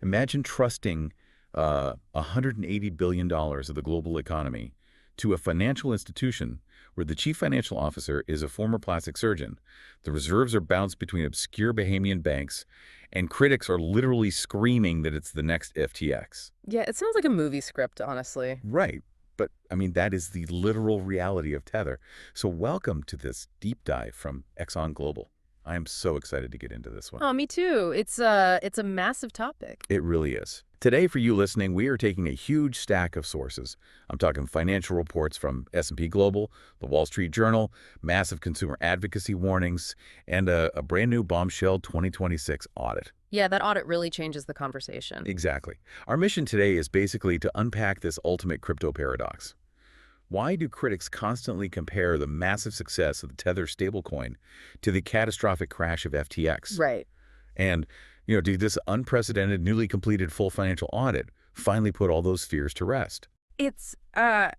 Imagine trusting $180 billion of the global economy to a financial institution where the chief financial officer is a former plastic surgeon. The reserves are bounced between obscure Bahamian banks, and critics are literally screaming that it's the next FTX. Yeah, it sounds like a movie script, honestly. Right. But, I mean, that is the literal reality of Tether. So welcome to this deep dive from Exxon Global. I am so excited to get into this one. Oh, me too. It's a massive topic. It really is. Today, for you listening, we are taking a huge stack of sources. I'm talking financial reports from S&P Global, the Wall Street Journal, massive consumer advocacy warnings, and a brand new bombshell 2026 audit. Yeah, that audit really changes the conversation. Exactly. Our mission today is basically to unpack this ultimate crypto paradox. Why do critics constantly compare the massive success of the Tether stablecoin to the catastrophic crash of FTX? Right. And, did this unprecedented, newly completed full financial audit finally put all those fears to rest? It's a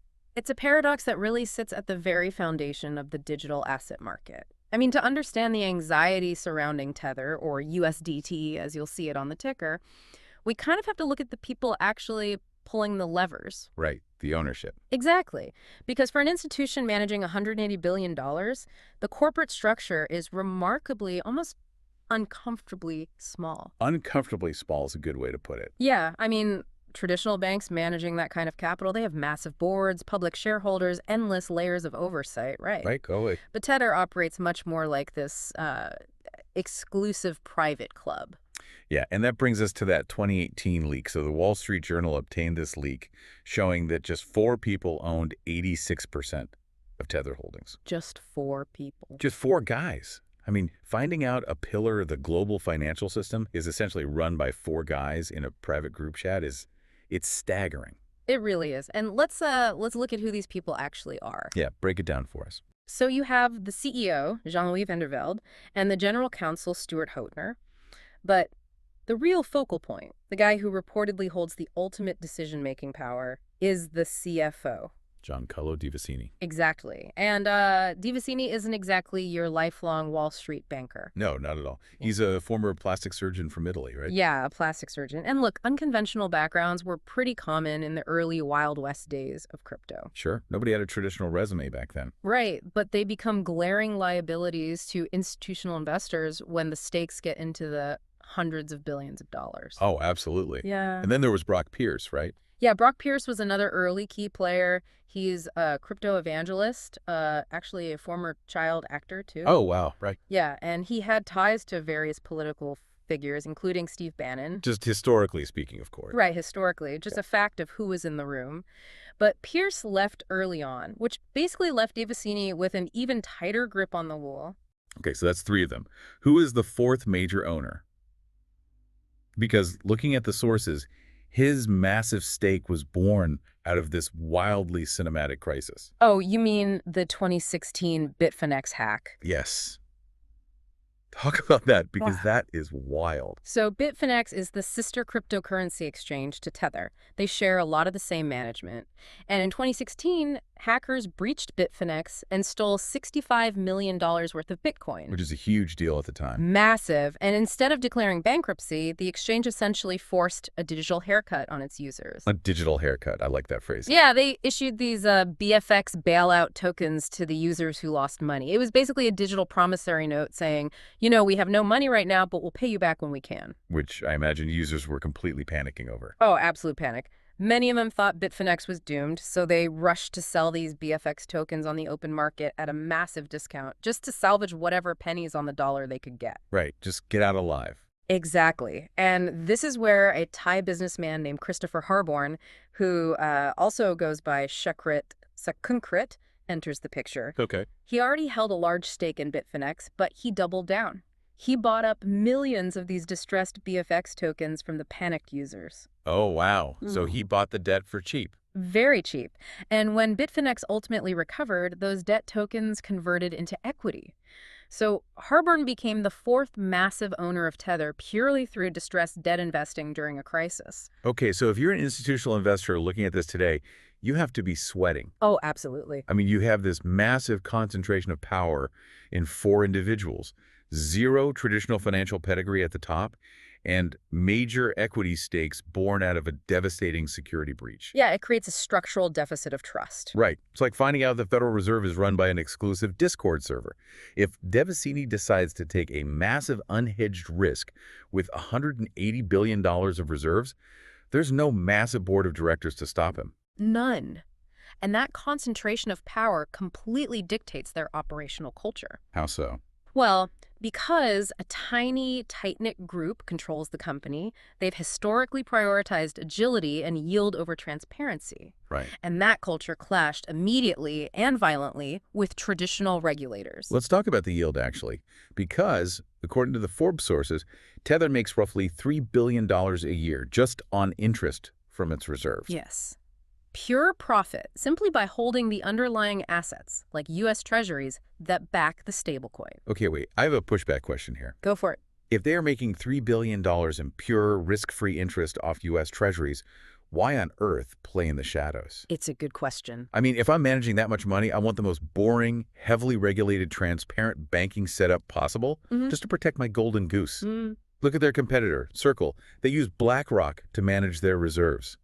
paradox that really sits at the very foundation of the digital asset market. I mean, to understand the anxiety surrounding Tether, or USDT as you'll see it on the ticker, we kind of have to look at the people actually pulling the levers. Right, the ownership. Exactly. Because for an institution managing $180 billion, the corporate structure is remarkably, almost uncomfortably small. Uncomfortably small is a good way to put it. Yeah, I mean, traditional banks managing that kind of capital, they have massive boards, public shareholders, endless layers of oversight, right? Right, go away. But Tether operates much more like this exclusive private club. Yeah, and that brings us to that 2018 leak. So the Wall Street Journal obtained this leak showing that just 4 people owned 86% of Tether holdings. Just 4 people. Just 4 guys. I mean, finding out a pillar of the global financial system is essentially run by 4 guys in a private group chat it's staggering. It really is. And let's look at who these people actually are. Yeah, break it down for us. So you have the CEO, Jean-Louis van der Velde, and the general counsel, Stuart Hoetner. But the real focal point, the guy who reportedly holds the ultimate decision-making power, is the CFO. Giancarlo Devasini. Exactly. And Devasini isn't exactly your lifelong Wall Street banker. No, not at all. He's a former plastic surgeon from Italy, right? Yeah, a plastic surgeon. And look, unconventional backgrounds were pretty common in the early Wild West days of crypto. Sure. Nobody had a traditional resume back then. Right, but they become glaring liabilities to institutional investors when the stakes get into the hundreds of billions of dollars. Oh, absolutely. Yeah. And then there was Brock Pierce, right? Yeah, Brock Pierce was another early key player. He's a crypto evangelist, actually a former child actor, too. Oh, wow. Right. Yeah, and he had ties to various political figures, including Steve Bannon. Just historically speaking, of course. Right, historically, just a fact of who was in the room. But Pierce left early on, which basically left Devasini with an even tighter grip on the wool. Okay, so that's 3 of them. Who is the 4th major owner? Because looking at the sources, his massive stake was born out of this wildly cinematic crisis. Oh, you mean the 2016 Bitfinex hack? Yes. Talk about that, because that is wild. So Bitfinex is the sister cryptocurrency exchange to Tether. They share a lot of the same management. And in 2016, hackers breached Bitfinex and stole $65 million worth of Bitcoin. Which is a huge deal at the time. Massive. And instead of declaring bankruptcy, the exchange essentially forced a digital haircut on its users. A digital haircut. I like that phrase. Yeah, they issued these BFX bailout tokens to the users who lost money. It was basically a digital promissory note saying, we have no money right now, but we'll pay you back when we can. Which I imagine users were completely panicking over. Oh, absolute panic. Many of them thought Bitfinex was doomed, so they rushed to sell these BFX tokens on the open market at a massive discount, just to salvage whatever pennies on the dollar they could get. Right, just get out alive. Exactly. And this is where a Thai businessman named Christopher Harborn, who also goes by Shakrit Sakunkrit, enters the picture. Okay. He already held a large stake in Bitfinex, but he doubled down. He bought up millions of these distressed BFX tokens from the panicked users. Oh, wow. So he bought the debt for cheap. Very cheap. And when Bitfinex ultimately recovered, those debt tokens converted into equity. So Harborn became the 4th massive owner of Tether purely through distressed debt investing during a crisis. Okay, so if you're an institutional investor looking at this today, you have to be sweating. Oh, absolutely. I mean, you have this massive concentration of power in 4 individuals, 0 traditional financial pedigree at the top, and major equity stakes born out of a devastating security breach. Yeah, it creates a structural deficit of trust. Right. It's like finding out the Federal Reserve is run by an exclusive Discord server. If Devasini decides to take a massive unhedged risk with $180 billion of reserves, there's no massive board of directors to stop him. None. And that concentration of power completely dictates their operational culture. How so? Well, because a tiny, tight-knit group controls the company, they've historically prioritized agility and yield over transparency. Right. And that culture clashed immediately and violently with traditional regulators. Let's talk about the yield, actually, because, according to the Forbes sources, Tether makes roughly $3 billion a year just on interest from its reserves. Yes. Pure profit simply by holding the underlying assets, like U.S. Treasuries, that back the stablecoin. Okay, wait, I have a pushback question here. Go for it. If they are making $3 billion in pure, risk-free interest off U.S. Treasuries, why on earth play in the shadows? It's a good question. I mean, if I'm managing that much money, I want the most boring, heavily regulated, transparent banking setup possible just to protect my golden goose. Look at their competitor, Circle. They use BlackRock to manage their reserves.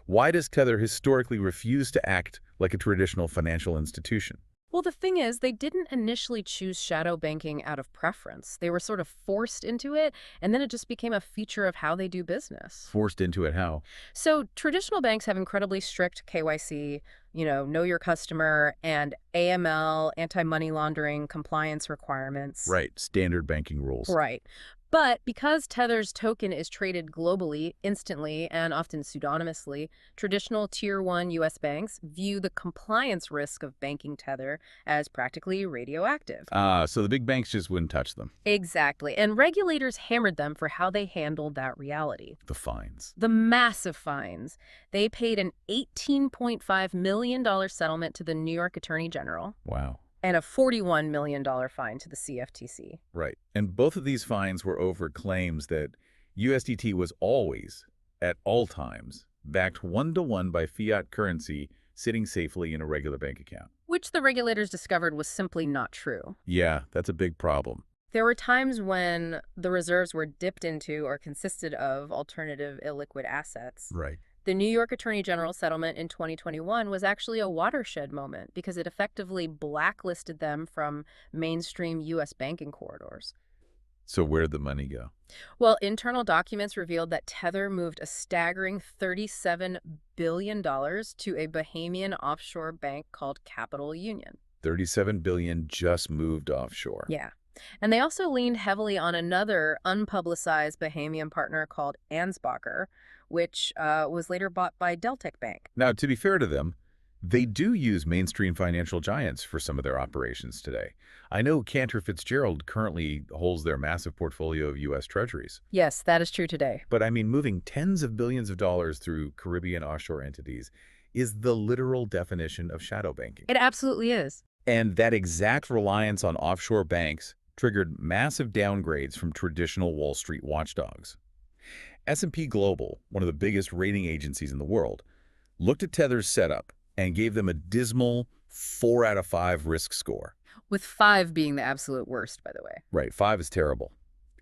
Why does Tether historically refuse to act like a traditional financial institution? Well, the thing is, they didn't initially choose shadow banking out of preference. They were sort of forced into it, and then it just became a feature of how they do business. Forced into it how? So traditional banks have incredibly strict KYC, know your customer, and AML, anti-money laundering compliance requirements. Right, standard banking rules. Right. But because Tether's token is traded globally, instantly, and often pseudonymously, traditional Tier 1 U.S. banks view the compliance risk of banking Tether as practically radioactive. So the big banks just wouldn't touch them. Exactly. And regulators hammered them for how they handled that reality. The fines. The massive fines. They paid an $18.5 million settlement to the New York Attorney General. Wow. And a $41 million fine to the CFTC. Right. And both of these fines were over claims that USDT was always, at all times, backed one-to-one by fiat currency sitting safely in a regular bank account. Which the regulators discovered was simply not true. Yeah, that's a big problem. There were times when the reserves were dipped into or consisted of alternative illiquid assets. Right. The New York Attorney General settlement in 2021 was actually a watershed moment because it effectively blacklisted them from mainstream U.S. banking corridors. So where'd the money go? Well, internal documents revealed that Tether moved a staggering $37 billion to a Bahamian offshore bank called Capital Union. $37 billion just moved offshore. Yeah. And they also leaned heavily on another unpublicized Bahamian partner called Ansbacher, which was later bought by Deltec Bank. Now, to be fair to them, they do use mainstream financial giants for some of their operations today. I know Cantor Fitzgerald currently holds their massive portfolio of U.S. Treasuries. Yes, that is true today. But I mean, moving tens of billions of dollars through Caribbean offshore entities is the literal definition of shadow banking. It absolutely is. And that exact reliance on offshore banks triggered massive downgrades from traditional Wall Street watchdogs. S&P Global, one of the biggest rating agencies in the world, looked at Tether's setup and gave them a dismal 4 out of 5 risk score. With 5 being the absolute worst, by the way. Right, 5 is terrible.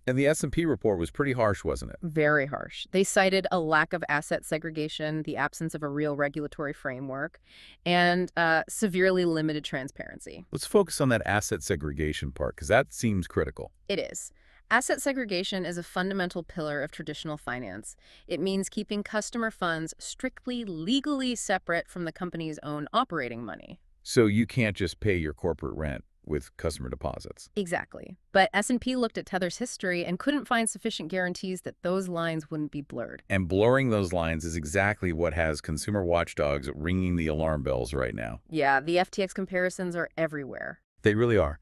And the S&P report was pretty harsh, wasn't it? Very harsh. They cited a lack of asset segregation, the absence of a real regulatory framework, and severely limited transparency. Let's focus on that asset segregation part, because that seems critical. It is. Asset segregation is a fundamental pillar of traditional finance. It means keeping customer funds strictly legally separate from the company's own operating money. So you can't just pay your corporate rent with customer deposits. Exactly. But S&P looked at Tether's history and couldn't find sufficient guarantees that those lines wouldn't be blurred. And blurring those lines is exactly what has consumer watchdogs ringing the alarm bells right now. Yeah, the FTX comparisons are everywhere. They really are.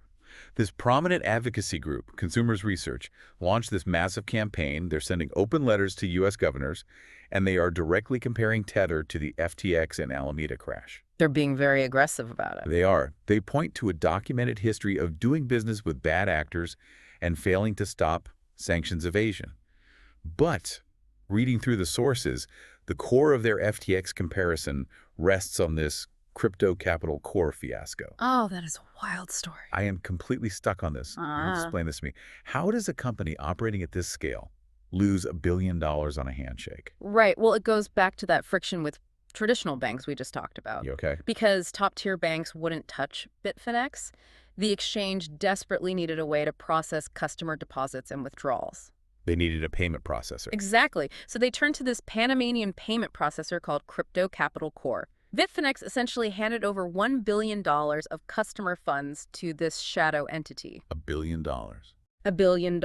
This prominent advocacy group, Consumers Research, launched this massive campaign. They're sending open letters to U.S. governors, and they are directly comparing Tether to the FTX and Alameda crash. They're being very aggressive about it. They are. They point to a documented history of doing business with bad actors and failing to stop sanctions evasion. But, reading through the sources, the core of their FTX comparison rests on this crypto capital core fiasco. Oh, that is a wild story. I am completely stuck on this. Explain this to me. How does a company operating at this scale, lose $1 billion on a handshake. Right. Well, it goes back to that friction with traditional banks we just talked about. You okay? Because top-tier banks wouldn't touch Bitfinex, the exchange desperately needed a way to process customer deposits and withdrawals. They needed a payment processor. Exactly. So they turned to this Panamanian payment processor called Crypto Capital Core. Bitfinex essentially handed over $1 billion of customer funds to this shadow entity. $1 billion. $1 billion.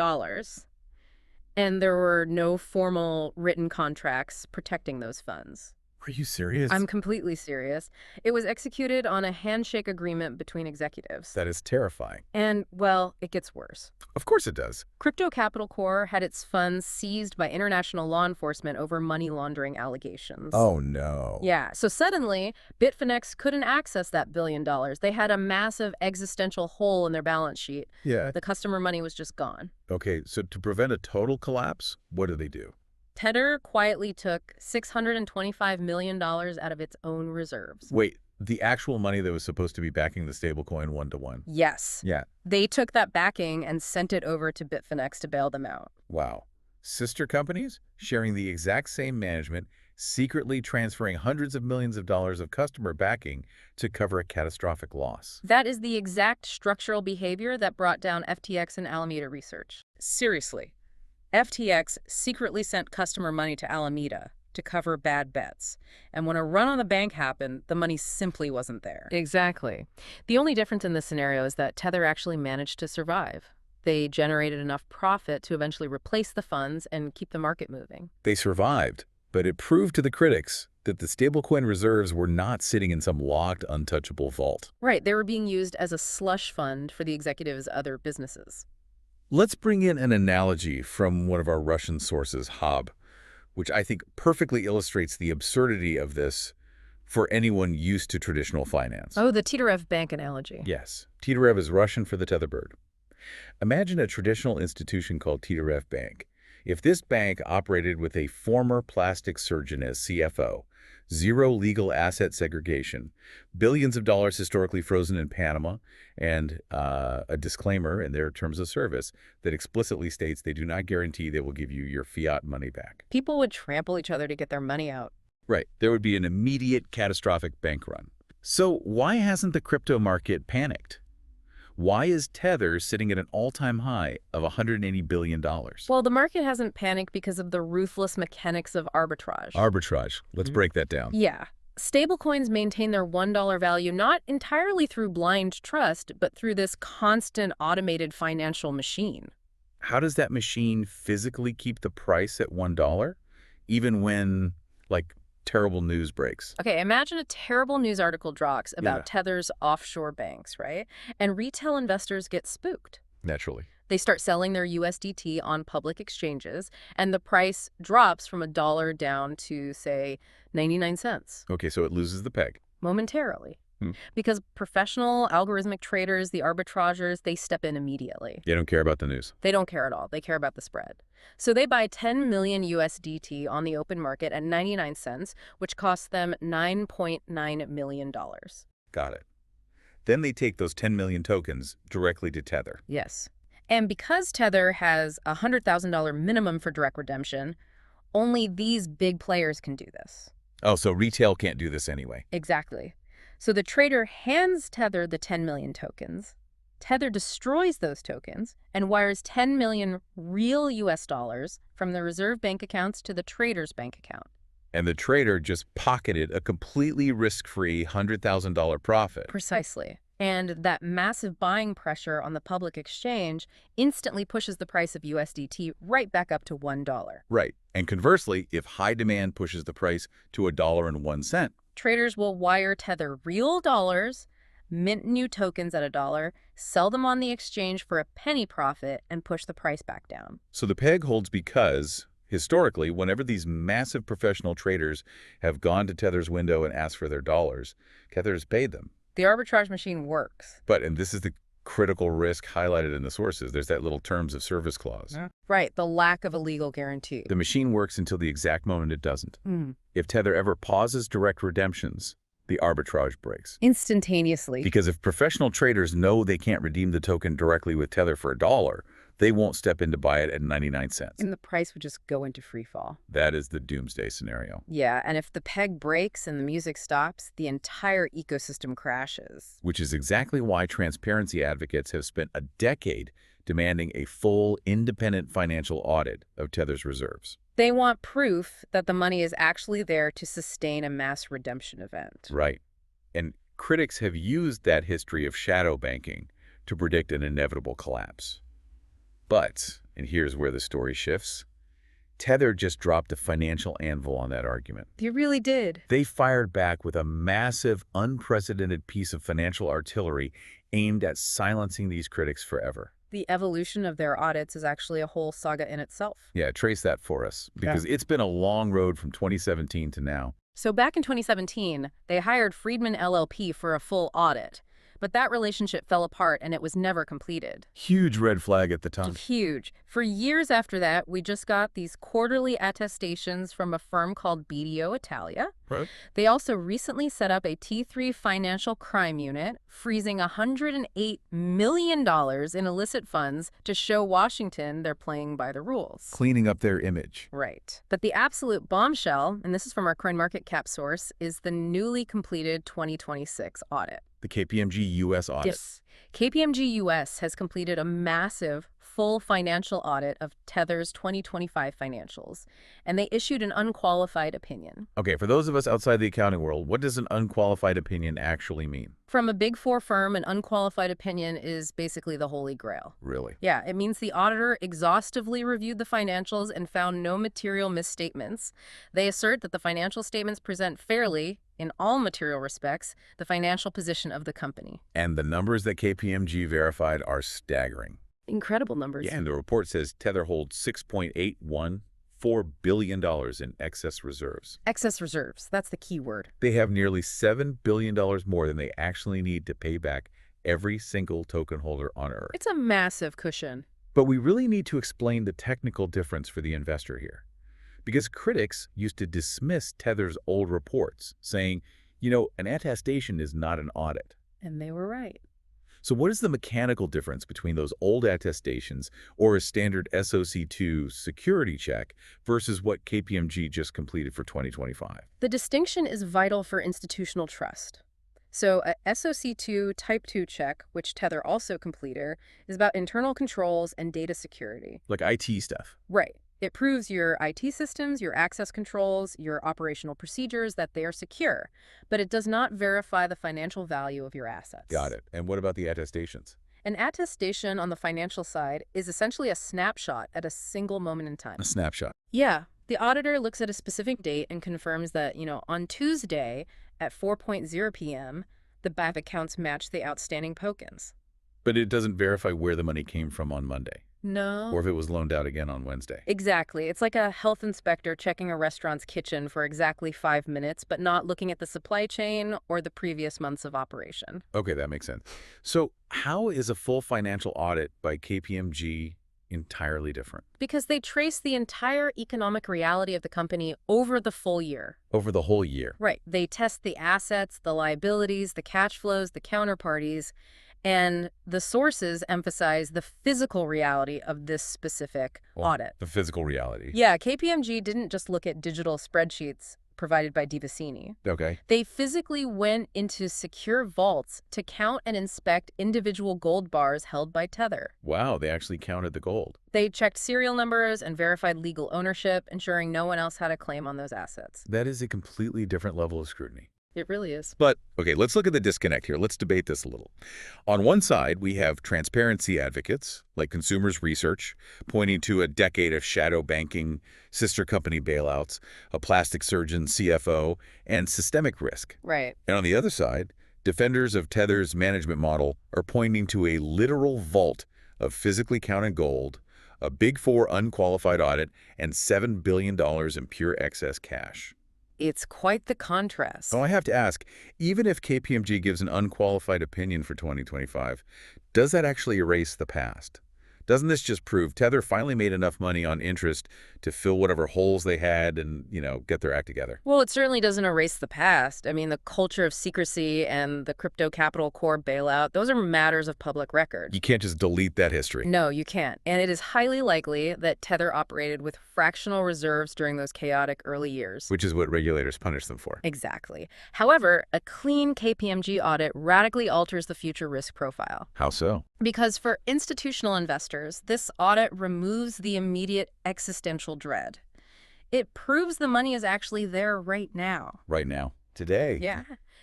And there were no formal written contracts protecting those funds. Are you serious? I'm completely serious. It was executed on a handshake agreement between executives. That is terrifying. And, well, it gets worse. Of course it does. Crypto Capital Core had its funds seized by international law enforcement over money laundering allegations. Oh, no. Yeah, so suddenly, Bitfinex couldn't access that $1 billion. They had a massive existential hole in their balance sheet. Yeah. The customer money was just gone. Okay, so to prevent a total collapse, what do? Tether quietly took $625 million out of its own reserves. Wait, the actual money that was supposed to be backing the stablecoin one-to-one? Yes. Yeah. They took that backing and sent it over to Bitfinex to bail them out. Wow. Sister companies sharing the exact same management, secretly transferring hundreds of millions of dollars of customer backing to cover a catastrophic loss. That is the exact structural behavior that brought down FTX and Alameda Research. Seriously. FTX secretly sent customer money to Alameda to cover bad bets. And when a run on the bank happened, the money simply wasn't there. Exactly. The only difference in this scenario is that Tether actually managed to survive. They generated enough profit to eventually replace the funds and keep the market moving. They survived, but it proved to the critics that the stablecoin reserves were not sitting in some locked, untouchable vault. Right. They were being used as a slush fund for the executives' other businesses. Let's bring in an analogy from one of our Russian sources, Hob, which I think perfectly illustrates the absurdity of this for anyone used to traditional finance. Oh, the Teterev bank analogy. Yes. Teterev is Russian for the tetherbird. Imagine a traditional institution called Teterev Bank. If this bank operated with a former plastic surgeon as CFO, zero legal asset segregation, billions of dollars historically frozen in Panama, and a disclaimer in their terms of service that explicitly states they do not guarantee they will give you your fiat money back. People would trample each other to get their money out. Right. There would be an immediate catastrophic bank run. So why hasn't the crypto market panicked? Why is Tether sitting at an all-time high of $180 billion? Well, the market hasn't panicked because of the ruthless mechanics of arbitrage. Arbitrage. Let's break that down. Yeah. Stablecoins maintain their $1 value not entirely through blind trust, but through this constant automated financial machine. How does that machine physically keep the price at $1, even when, like, terrible news breaks? Okay, imagine a terrible news article drops about Yeah. Tether's offshore banks, right? And retail investors get spooked. Naturally. They start selling their USDT on public exchanges, and the price drops from $1 down to, say, 99 cents. Okay, so it loses the peg. Momentarily. Because professional algorithmic traders, the arbitrageurs, they step in immediately. They don't care about the news. They don't care at all. They care about the spread. So they buy 10 million USDT on the open market at 99 cents, which costs them $9.9 million. Got it. Then they take those 10 million tokens directly to Tether. Yes. And because Tether has a $100,000 minimum for direct redemption, only these big players can do this. Oh, so retail can't do this anyway. Exactly. So the trader hands Tether the 10 million tokens. Tether destroys those tokens and wires 10 million real US dollars from the reserve bank accounts to the trader's bank account. And the trader just pocketed a completely risk-free $100,000 profit. Precisely. And that massive buying pressure on the public exchange instantly pushes the price of USDT right back up to $1. Right. And conversely, if high demand pushes the price to $1.01, traders will wire Tether real dollars, mint new tokens at $1, sell them on the exchange for a penny profit, and push the price back down. So the peg holds because, historically, whenever these massive professional traders have gone to Tether's window and asked for their dollars, Tether has paid them. The arbitrage machine works. But, and this is the critical risk highlighted in the sources, there's that little terms of service clause. Yeah. Right, the lack of a legal guarantee. The machine works until the exact moment it doesn't. If Tether ever pauses direct redemptions, the arbitrage breaks. Instantaneously. Because if professional traders know they can't redeem the token directly with Tether for $1, They won't step in to buy it at 99 cents. And the price would just go into free fall. That is the doomsday scenario. Yeah, and if the peg breaks and the music stops, the entire ecosystem crashes. Which is exactly why transparency advocates have spent a decade demanding a full, independent financial audit of Tether's reserves. They want proof that the money is actually there to sustain a mass redemption event. Right. And critics have used that history of shadow banking to predict an inevitable collapse. But, and here's where the story shifts, Tether just dropped a financial anvil on that argument. They really did. They fired back with a massive, unprecedented piece of financial artillery aimed at silencing these critics forever. The evolution of their audits is actually a whole saga in itself. Yeah, trace that for us, because it's been a long road from 2017 to now. So back in 2017, they hired Friedman LLP for a full audit. But that relationship fell apart and it was never completed. Huge red flag at the time. Huge. For years after that, we just got these quarterly attestations from a firm called BDO Italia. Right. They also recently set up a T3 financial crime unit, freezing $108 million in illicit funds to show Washington they're playing by the rules. Cleaning up their image. Right. But the absolute bombshell, and this is from our CoinMarketCap source, is the newly completed 2026 audit. The KPMG U.S. audit. Yes. KPMG US has completed a massive, full financial audit of Tether's 2025 financials, and they issued an unqualified opinion. Okay, for those of us outside the accounting world, what does an unqualified opinion actually mean? From a Big Four firm, an unqualified opinion is basically the holy grail. Really? Yeah, it means the auditor exhaustively reviewed the financials and found no material misstatements. They assert that the financial statements present fairly, in all material respects, the financial position of the company. And the numbers that KPMG verified are staggering. Incredible numbers. Yeah, and the report says Tether holds $6.814 billion in excess reserves. Excess reserves, that's the key word. They have nearly $7 billion more than they actually need to pay back every single token holder on Earth. It's a massive cushion. But we really need to explain the technical difference for the investor here. Because critics used to dismiss Tether's old reports, saying, you know, an attestation is not an audit. And they were right. So what is the mechanical difference between those old attestations or a standard SOC2 security check versus what KPMG just completed for 2025? The distinction is vital for institutional trust. So a SOC2 Type 2 check, which Tether also completed, is about internal controls and data security. Like IT stuff. Right. It proves your IT systems, your access controls, your operational procedures, that they are secure, but it does not verify the financial value of your assets. Got it. And what about the attestations? An attestation on the financial side is essentially a snapshot at a single moment in time. A snapshot. Yeah. The auditor looks at a specific date and confirms that, on Tuesday at 4:00 p.m., the bank accounts match the outstanding tokens. But it doesn't verify where the money came from on Monday. No. Or if it was loaned out again on Wednesday. Exactly. It's like a health inspector checking a restaurant's kitchen for exactly 5 minutes, but not looking at the supply chain or the previous months of operation. Okay, that makes sense. So how is a full financial audit by KPMG entirely different? Because they trace the entire economic reality of the company over the full year. Over the whole year. Right. They test the assets, the liabilities, the cash flows, the counterparties, and the sources emphasize the physical reality of this specific audit. The physical reality. Yeah, KPMG didn't just look at digital spreadsheets provided by Devasini. Okay. They physically went into secure vaults to count and inspect individual gold bars held by Tether. Wow, they actually counted the gold. They checked serial numbers and verified legal ownership, ensuring no one else had a claim on those assets. That is a completely different level of scrutiny. It really is. But, okay, let's look at the disconnect here. Let's debate this a little. On one side, we have transparency advocates, like Consumers Research, pointing to a decade of shadow banking, sister company bailouts, a plastic surgeon CFO, and systemic risk. Right. And on the other side, defenders of Tether's management model are pointing to a literal vault of physically counted gold, a Big Four unqualified audit, and $7 billion in pure excess cash. It's quite the contrast. So I have to ask, even if KPMG gives an unqualified opinion for 2025, does that actually erase the past? Doesn't this just prove Tether finally made enough money on interest to fill whatever holes they had and, get their act together? Well, it certainly doesn't erase the past. I mean, the culture of secrecy and the crypto capital core bailout, those are matters of public record. You can't just delete that history. No, you can't. And it is highly likely that Tether operated with fractional reserves during those chaotic early years. Which is what regulators punish them for. Exactly. However, a clean KPMG audit radically alters the future risk profile. How so? Because for institutional investors, this audit removes the immediate existential dread. It proves the money is actually there right now. Right now. Today. Yeah.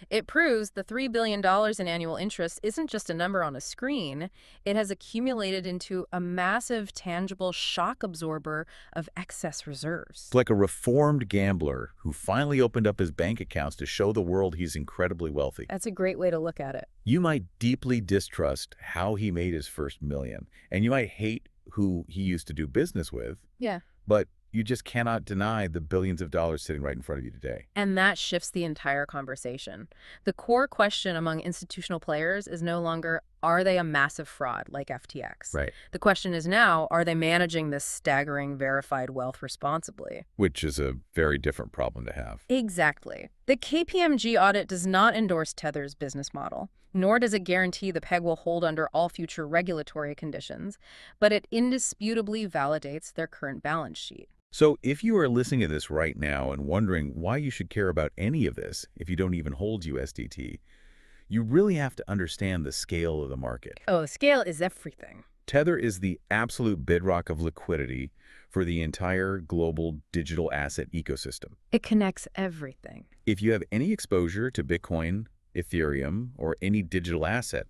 It proves the $3 billion in annual interest isn't just a number on a screen. It has accumulated into a massive, tangible shock absorber of excess reserves. It's like a reformed gambler who finally opened up his bank accounts to show the world he's incredibly wealthy. That's a great way to look at it. You might deeply distrust how he made his first million, and you might hate who he used to do business with. Yeah. But you just cannot deny the billions of dollars sitting right in front of you today. And that shifts the entire conversation. The core question among institutional players is no longer, are they a massive fraud like FTX? Right. The question is now, are they managing this staggering verified wealth responsibly? Which is a very different problem to have. Exactly. The KPMG audit does not endorse Tether's business model, nor does it guarantee the peg will hold under all future regulatory conditions, but it indisputably validates their current balance sheet. So if you are listening to this right now and wondering why you should care about any of this if you don't even hold USDT, you really have to understand the scale of the market. Oh, scale is everything. Tether is the absolute bedrock of liquidity for the entire global digital asset ecosystem. It connects everything. If you have any exposure to Bitcoin, Ethereum, or any digital asset,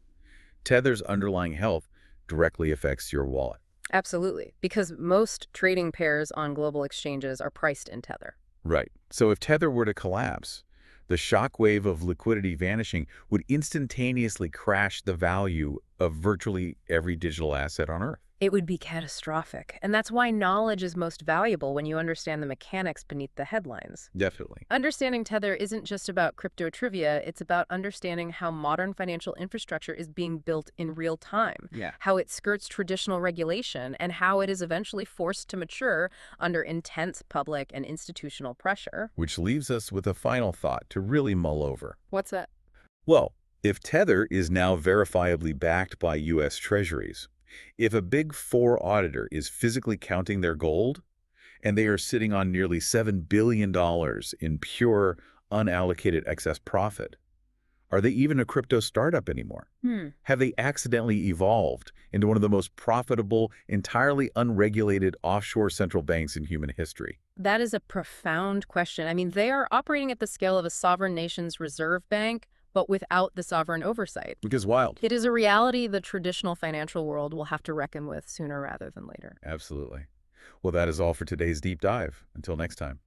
Tether's underlying health directly affects your wallet. Absolutely, because most trading pairs on global exchanges are priced in Tether. Right. So if Tether were to collapse, the shock wave of liquidity vanishing would instantaneously crash the value of virtually every digital asset on Earth. It would be catastrophic, and that's why knowledge is most valuable when you understand the mechanics beneath the headlines. Definitely. Understanding Tether isn't just about crypto trivia, it's about understanding how modern financial infrastructure is being built in real time, how it skirts traditional regulation, and how it is eventually forced to mature under intense public and institutional pressure. Which leaves us with a final thought to really mull over. What's that? Well, if Tether is now verifiably backed by U.S. Treasuries, if a Big Four auditor is physically counting their gold, and they are sitting on nearly $7 billion in pure, unallocated excess profit, are they even a crypto startup anymore? Have they accidentally evolved into one of the most profitable, entirely unregulated offshore central banks in human history? That is a profound question. I mean, they are operating at the scale of a sovereign nation's reserve bank, but without the sovereign oversight. Because wild. It is a reality the traditional financial world will have to reckon with sooner rather than later. Absolutely. Well, that is all for today's deep dive. Until next time.